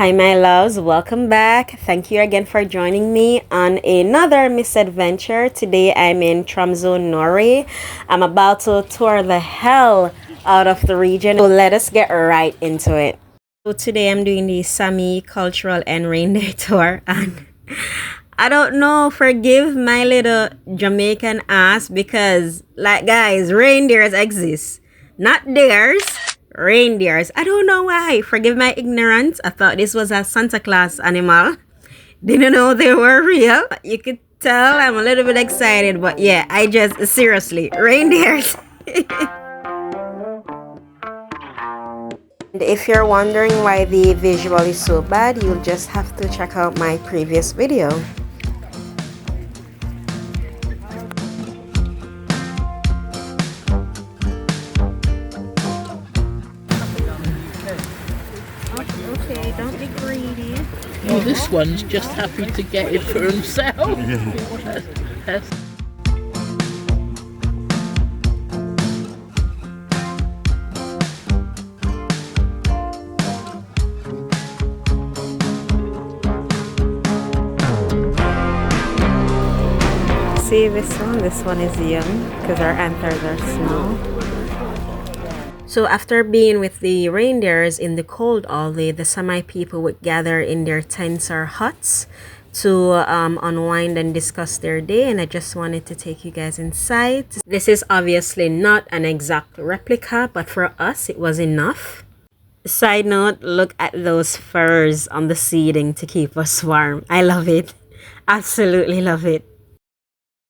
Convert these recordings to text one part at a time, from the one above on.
Hi my loves, welcome back. Thank you again for joining me on another misadventure. Today I'm in Tromso, Norway. I'm about to tour the hell out of the region, so let us get right into it. So today I'm doing the Samii cultural and reindeer tour, and I don't know, forgive my little Jamaican ass, because like guys, reindeers exist, not theirs. Reindeers. I don't know why. Forgive my ignorance. I thought this was a Santa Claus animal. Didn't know they were real. You could tell I'm a little bit excited, but yeah, I just seriously, reindeers. And if you're wondering why the visual is so bad, you'll just have to check out my previous video. Okay, don't be greedy. Oh, this one's just happy to get it for himself. Yes. See this one is young because our antlers are small. So after being with the reindeers in the cold all day, the Samii people would gather in their tents or huts to unwind and discuss their day, and I just wanted to take you guys inside. This is obviously not an exact replica, but for us it was enough. Side note, look at those furs on the seating to keep us warm. I love it. Absolutely love it.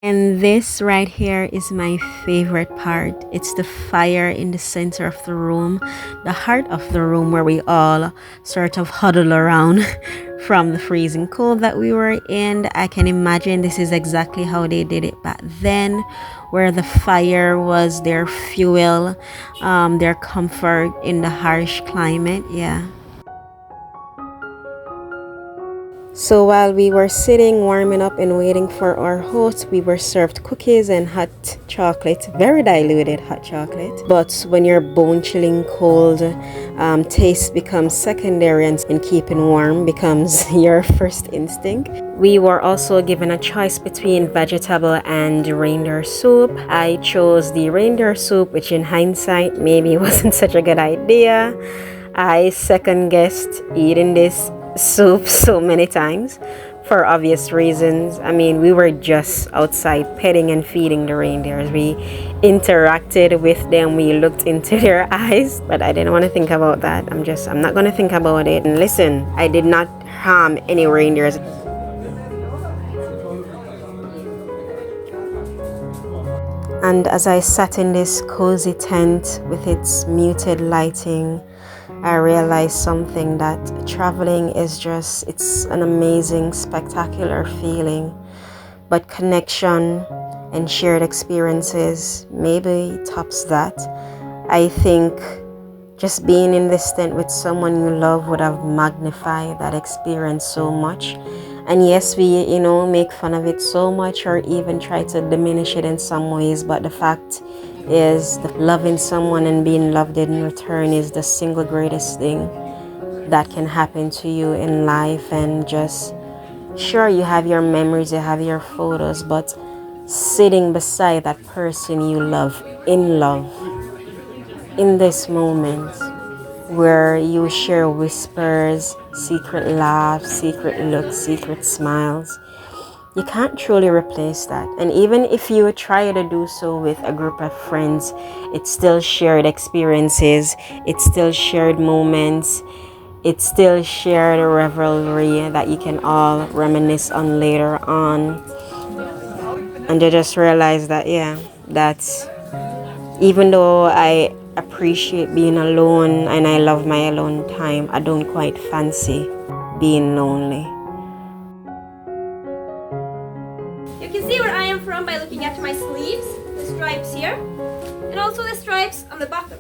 And this right here is my favorite part. It's the fire in the center of the room, the heart of the room where we all sort of huddle around from the freezing cold that we were in. I can imagine this is exactly how they did it back then, where the fire was their fuel, their comfort in the harsh climate. Yeah. So while we were sitting, warming up and waiting for our host, we were served cookies and hot chocolate, very diluted hot chocolate. But when you're bone chilling cold, taste becomes secondary and keeping warm becomes your first instinct. We were also given a choice between vegetable and reindeer soup. I chose the reindeer soup, which in hindsight maybe wasn't such a good idea. I second guessed eating this soup so many times for obvious reasons. I mean, we were just outside petting and feeding the reindeers. We interacted with them, we looked into their eyes, but I didn't want to think about that. I'm not going to think about it. And listen, I did not harm any reindeers. And as I sat in this cozy tent with its muted lighting, I realized something, that traveling is just, it's an amazing, spectacular feeling. But connection and shared experiences maybe tops that. I think just being in this tent with someone you love would have magnified that experience so much. And yes, we, make fun of it so much or even try to diminish it in some ways, but the fact is that loving someone and being loved in return is the single greatest thing that can happen to you in life. And just, sure, you have your memories, you have your photos, but sitting beside that person you love in this moment where you share whispers, secret laughs, secret looks, secret smiles, you can't truly replace that. And even if you try to do so with a group of friends, it's still shared experiences, it's still shared moments, it's still shared revelry that you can all reminisce on later on. And you just realize that, yeah, that's, even though I appreciate being alone and I love my alone time, I don't quite fancy being lonely. You can see where I am from by looking at my sleeves, the stripes here, and also the stripes on the bottom.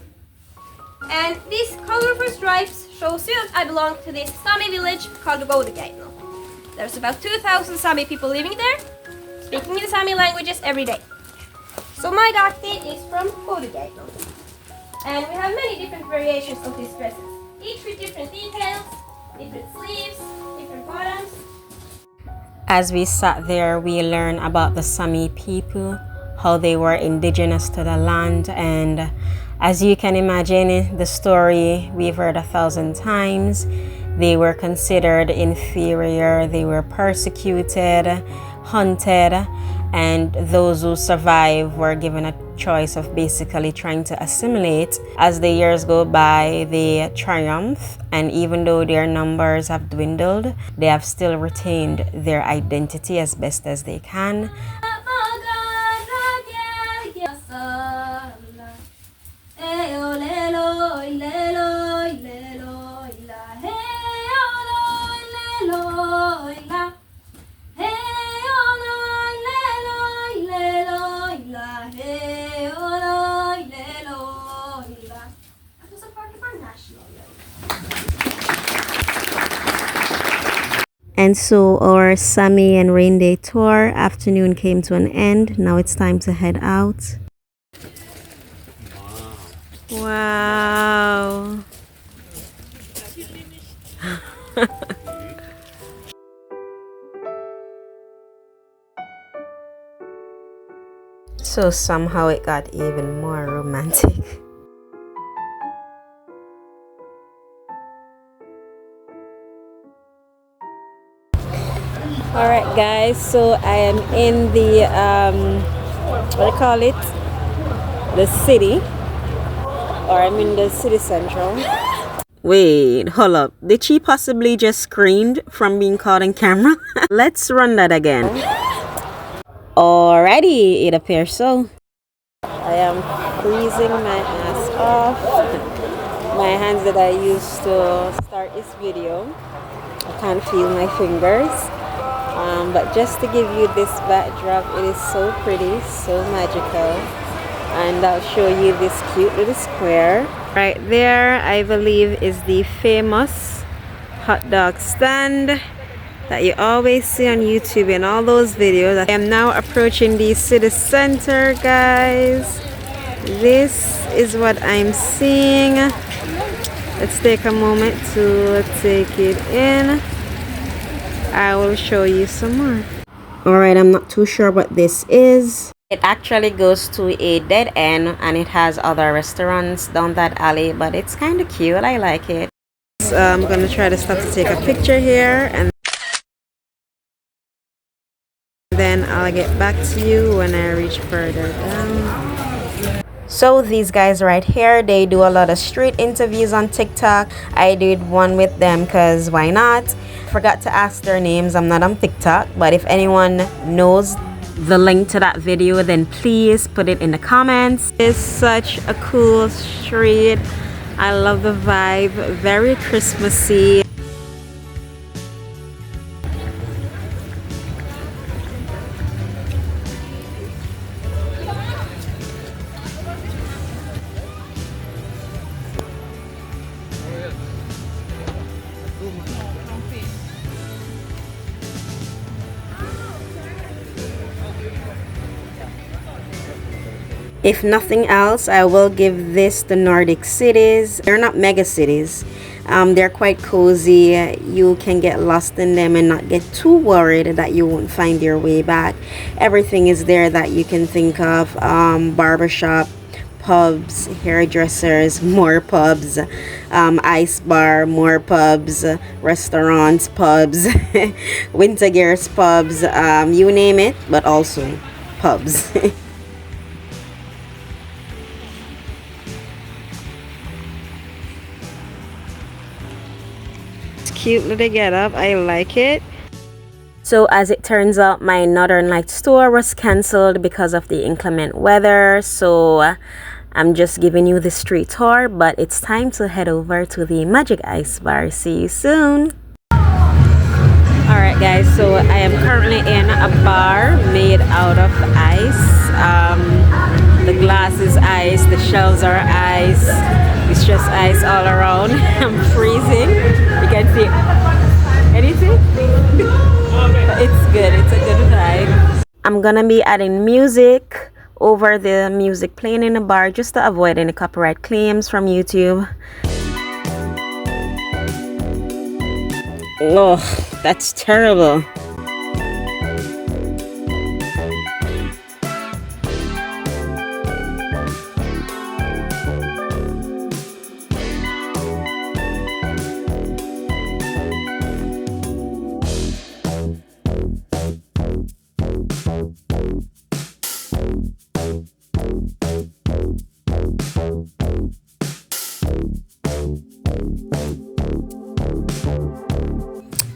And these colorful stripes shows you that I belong to this Samii village called Videodrone. There's about 2,000 Samii people living there, speaking the Samii languages every day. So my Gandhi is from Videodrone. And we have many different variations of these dresses, each with different details, different sleeves, different bottoms. As we sat there, we learned about the Samii people, how they were indigenous to the land, and as you can imagine, the story we've heard 1,000 times. They were considered inferior, they were persecuted, hunted, and those who survived were given a choice of basically trying to assimilate. As the years go by, they triumph, and even though their numbers have dwindled, they have still retained their identity as best as they can. And so our Samii and Rain Day tour afternoon came to an end. Now it's time to head out. Wow. So somehow it got even more romantic. Alright guys, so I am in the what do you call it? The city. Or I'm in the city central. Wait, hold up. Did she possibly just screamed from being caught on camera? Let's run that again. Alrighty, it appears so. I am freezing my ass off. My hands that I used to start this video, I can't feel my fingers. But just to give you this backdrop, it is so pretty, so magical. And I'll show you this cute little square. Right there, I believe, is the famous hot dog stand that you always see on YouTube in all those videos. I am now approaching the city center, guys. This is what I'm seeing. Let's take a moment to take it in. I will show you some more. Alright, I'm not too sure what this is. It actually goes to a dead end and it has other restaurants down that alley, but it's kind of cute. I like it. So I'm gonna try to stop to take a picture here, and then I'll get back to you when I reach further down. So these guys right here, they do a lot of street interviews on TikTok. I did one with them because why not? Forgot to ask their names. I'm not on TikTok, but if anyone knows the link to that video, then please put it in the comments. It's such a cool street. I love the vibe, very Christmassy. If nothing else, I will give this the Nordic cities. They're not mega cities. They're quite cozy. You can get lost in them and not get too worried that you won't find your way back. Everything is there that you can think of. Barbershop, pubs, hairdressers, more pubs, ice bar, more pubs, restaurants, pubs, winter gears pubs, you name it, but also pubs. Cute little get up. I like it. So as it turns out, my Northern Lights tour was cancelled because of the inclement weather, so I'm just giving you the street tour, but it's time to head over to the Magic Ice Bar. See you soon. Alright guys, so I am currently in a bar made out of ice. The glass is ice, the shelves are ice, it's just ice all around. I'm freezing. You can see anything? It's good, it's a good vibe. I'm gonna be adding music over the music playing in the bar just to avoid any copyright claims from YouTube. Oh, that's terrible.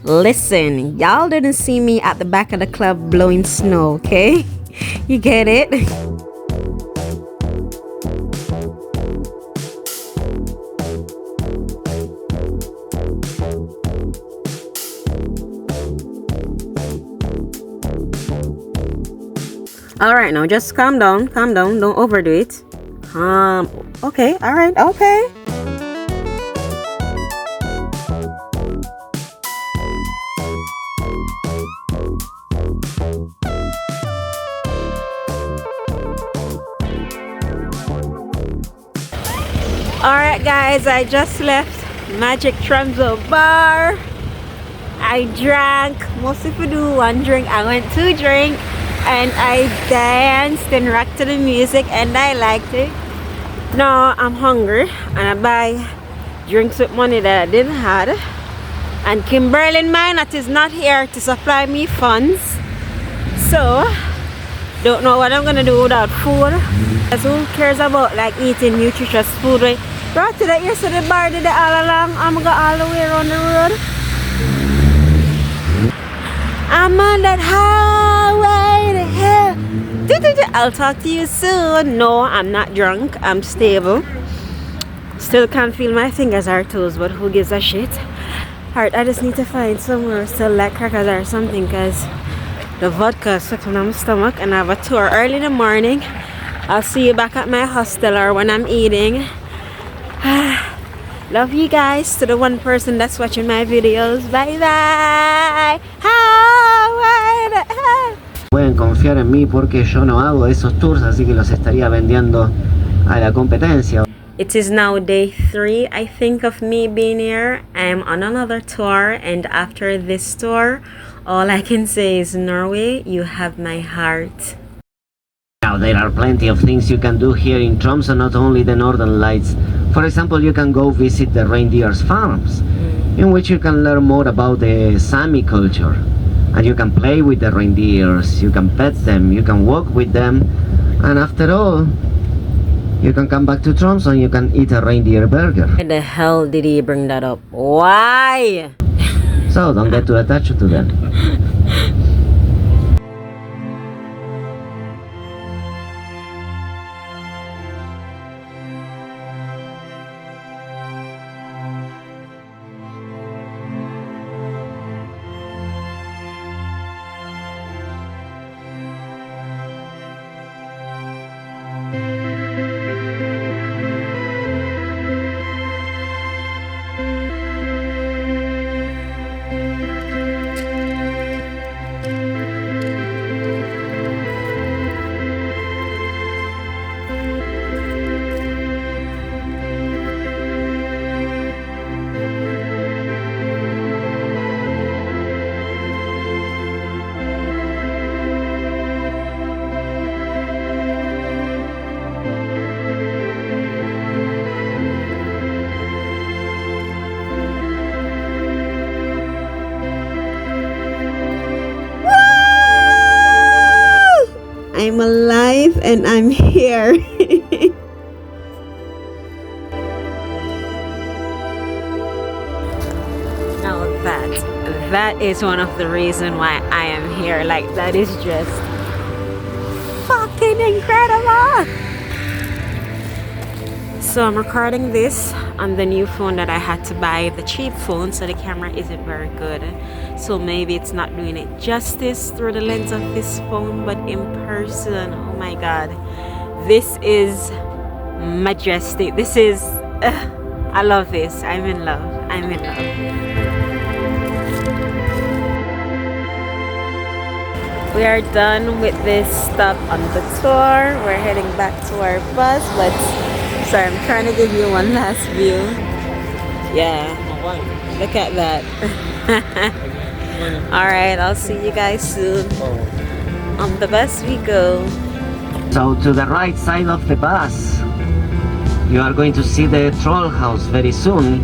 Listen, y'all didn't see me at the back of the club blowing snow, okay? You get it? Alright, now just calm down, don't overdo it. Okay, alright, okay. Alright guys, I just left Magic Tromso bar. I drank, most if you do one drink, I went to drink, and I danced and rocked to the music, and I liked it. Now I'm hungry and I buy drinks with money that I didn't have, and Kimberly Minot is not here to supply me funds, so don't know what I'm gonna do without food. Because who cares about like eating nutritious food? Right? Bro, today you said the bar did it all along. I'm gonna go all the way around the road. I'm on that highway to hell. I'll talk to you soon. No, I'm not drunk. I'm stable. Still can't feel my fingers or toes, but who gives a shit? Alright, I just need to find somewhere sell like crackers or something, because the vodka is stuck in my stomach, and I have a tour early in the morning. I'll see you back at my hostel or when I'm eating. Love you guys. To the one person that's watching my videos, bye bye. Pueden confiar en mí porque yo no hago esos tours, así que los estaría vendiendo a la competencia. It is now day 3, I think, of me being here. I'm on another tour, and after this tour, all I can say is, Norway, you have my heart. Now there are plenty of things you can do here in Tromso, not only the Northern Lights. For example, you can go visit the reindeer's farms, in which you can learn more about the Samii culture. And you can play with the reindeers, you can pet them, you can walk with them, and after all, you can come back to Tromso and you can eat a reindeer burger. Why the hell did he bring that up? Why? So don't get too attached to them. I'm alive and I'm here. Now that is one of the reasons why I am here. Like, that is just fucking incredible. So I'm recording this on the new phone that I had to buy, the cheap phone, so the camera isn't very good. So maybe it's not doing it justice through the lens of this phone, but in person, oh my god, this is majestic. This is, I love this. I'm in love. I'm in love. We are done with this stop on the tour. We're heading back to our bus, but sorry, I'm trying to give you one last view. Yeah. Look at that. Alright, I'll see you guys soon. On the bus we go. So to the right side of the bus, you are going to see the troll house very soon.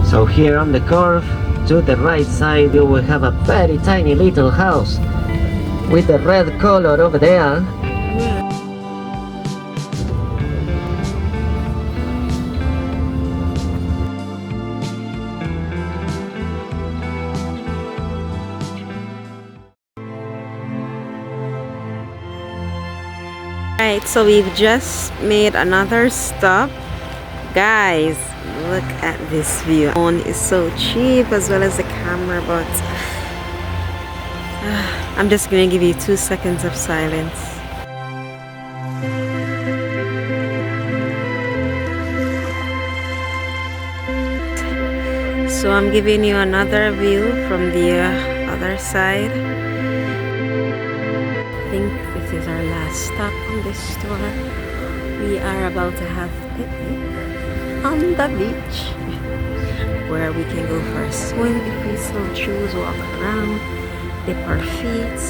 So here on the curve, to the right side, you will have a very tiny little house with the red color over there. Alright, so we've just made another stop. Guys, look at this view. The phone is so cheap as well as the camera, but I'm just gonna give you 2 seconds of silence. So I'm giving you another view from the other side. I think this is our last stop on this tour. We are about to have a picnic on the beach where we can go for a swim if we so choose, walk around, dip our feet.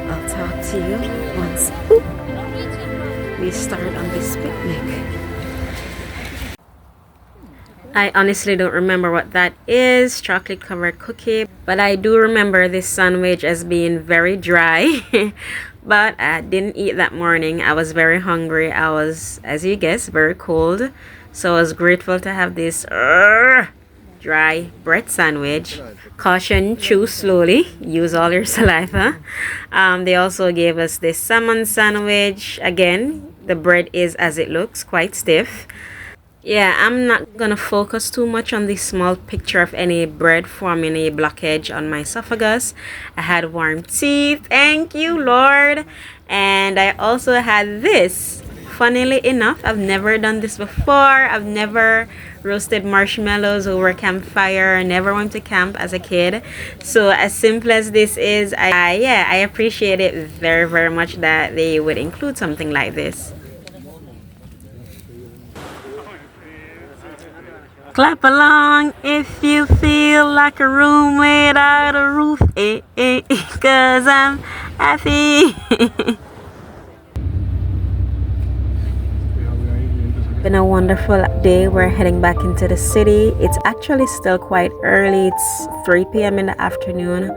I'll talk to you once we start on this picnic. I honestly don't remember what that is, chocolate covered cookie, but I do remember this sandwich as being very dry. But I didn't eat that morning. I was very hungry. I was, as you guessed, very cold. So I was grateful to have this dry bread sandwich. Caution, chew slowly. Use all your saliva. They also gave us this salmon sandwich. Again, the bread is as it looks, quite stiff. Yeah, I'm not gonna focus too much on this small picture of any bread forming a blockage on my esophagus. I had warm tea, thank you Lord. And I also had this. Funnily enough, I've never done this before. I've never roasted marshmallows over a campfire. I never went to camp as a kid. So as simple as this is, I appreciate it very, very much that they would include something like this. Clap along if you feel like a room without a roof, cause I'm happy. Been a wonderful day. We're heading back into the city. It's actually still quite early. It's 3 p.m. in the afternoon,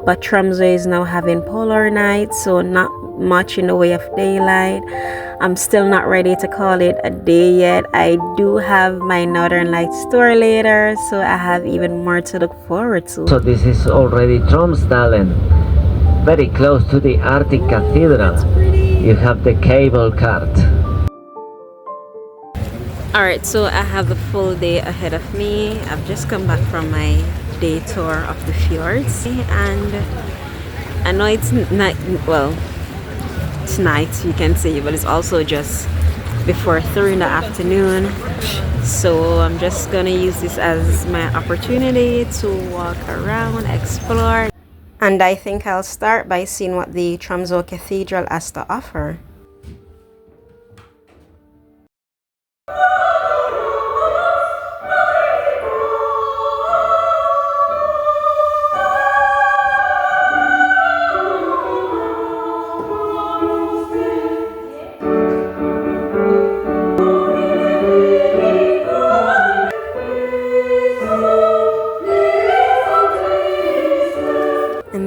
but Tromso is now having polar night, so not much in the way of daylight. I'm still not ready to call it a day yet. I do have my Northern Lights tour later, so I have even more to look forward to. So this is already Tromsdalen, very close to the Arctic Cathedral. You have the cable cart. Alright, so I have the full day ahead of me. I've just come back from my day tour of the fjords, and I know it's not, well, it's night, you can see, but it's also just before 3 in the afternoon. So I'm just gonna use this as my opportunity to walk around, explore. And I think I'll start by seeing what the Tromso Cathedral has to offer.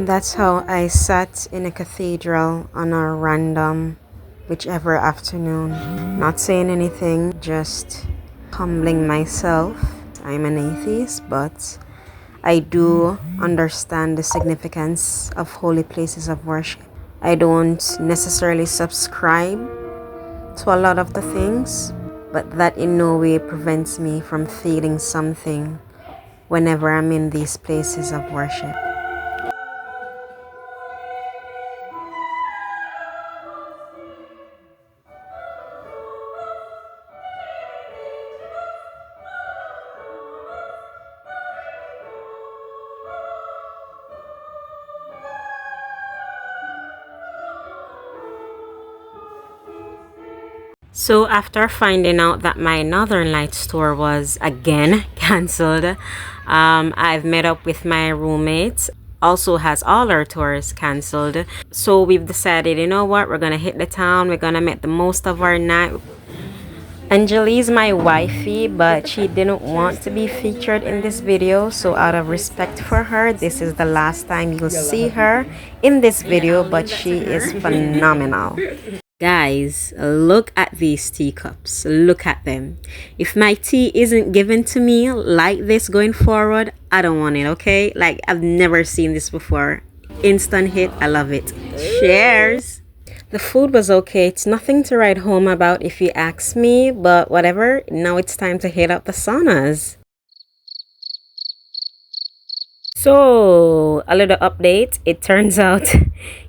That's how I sat in a cathedral on a random whichever afternoon, not saying anything, just humbling myself. I'm an atheist, but I do understand the significance of holy places of worship. I don't necessarily subscribe to a lot of the things, but that in no way prevents me from feeling something whenever I'm in these places of worship. So after finding out that my Northern Lights tour was again cancelled, I've met up with my roommate, also has all our tours cancelled. So we've decided, you know what, we're gonna hit the town, we're gonna make the most of our night. Anjali's my wifey, but she didn't want to be featured in this video, so out of respect for her, this is the last time you'll see her in this video, but she is phenomenal. Guys, look at these teacups. Look at them. If my tea isn't given to me like this going forward, I don't want it, okay? Like, I've never seen this before. Instant hit. I love it. Cheers! The food was okay. It's nothing to write home about if you ask me, but whatever. Now it's time to hit up the saunas. So, a little update. It turns out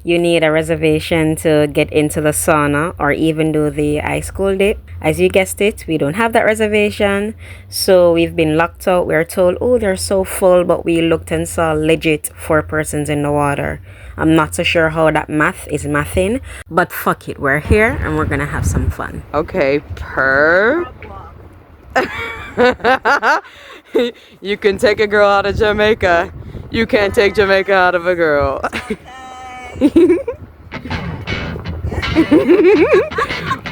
you need a reservation to get into the sauna or even do the ice cold dip. As you guessed it, we don't have that reservation. So, we've been locked out. We're told, oh, they're so full, but we looked and saw legit 4 persons in the water. I'm not so sure how that math is mathing, but fuck it. We're here and we're gonna have some fun. Okay, you can take a girl out of Jamaica. You can't take Jamaica out of a girl.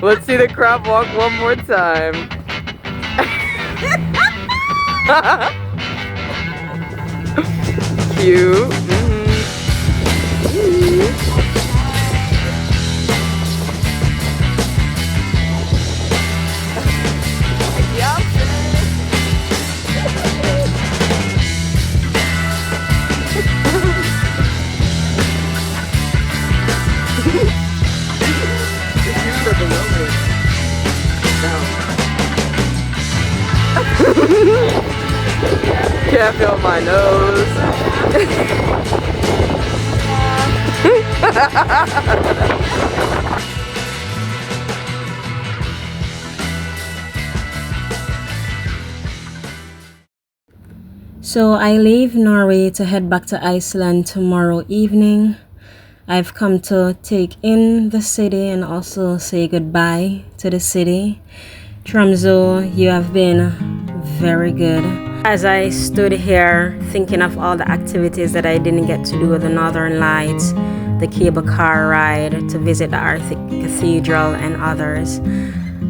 Let's see the crab walk one more time. Cute. Can't feel my nose. So I leave Norway to head back to Iceland tomorrow evening. I've come to take in the city and also say goodbye to the city. Tromso, you have been very good. As I stood here thinking of all the activities that I didn't get to do with the Northern Lights, the cable car ride, to visit the Arctic Cathedral and others,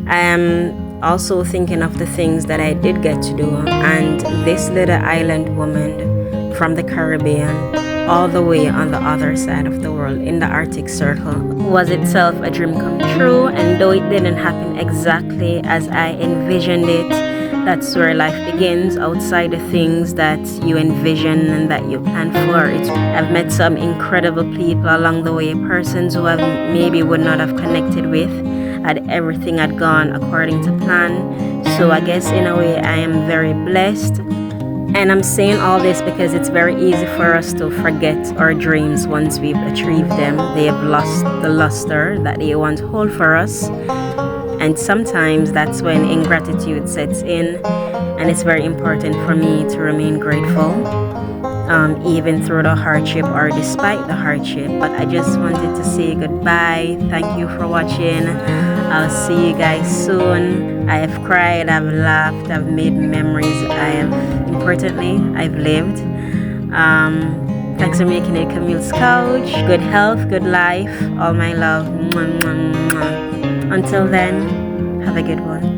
I am also thinking of the things that I did get to do, and this little island woman from the Caribbean, all the way on the other side of the world in the Arctic Circle, was itself a dream come true. And though it didn't happen exactly as I envisioned it, that's where life begins, outside the things that you envision and that you plan for. I've met some incredible people along the way, persons who I maybe would not have connected with had everything had gone according to plan. So I guess in a way I am very blessed. And I'm saying all this because it's very easy for us to forget our dreams once we've achieved them. They have lost the luster that they once hold for us. And sometimes that's when ingratitude sets in. And it's very important for me to remain grateful, even through the hardship or despite the hardship. But I just wanted to say goodbye. Thank you for watching. I'll see you guys soon. I have cried, I've laughed, I've made memories. Importantly, I've lived. Thanks for making it Camille's Couch. Good health, good life, all my love. Until then, have a good one.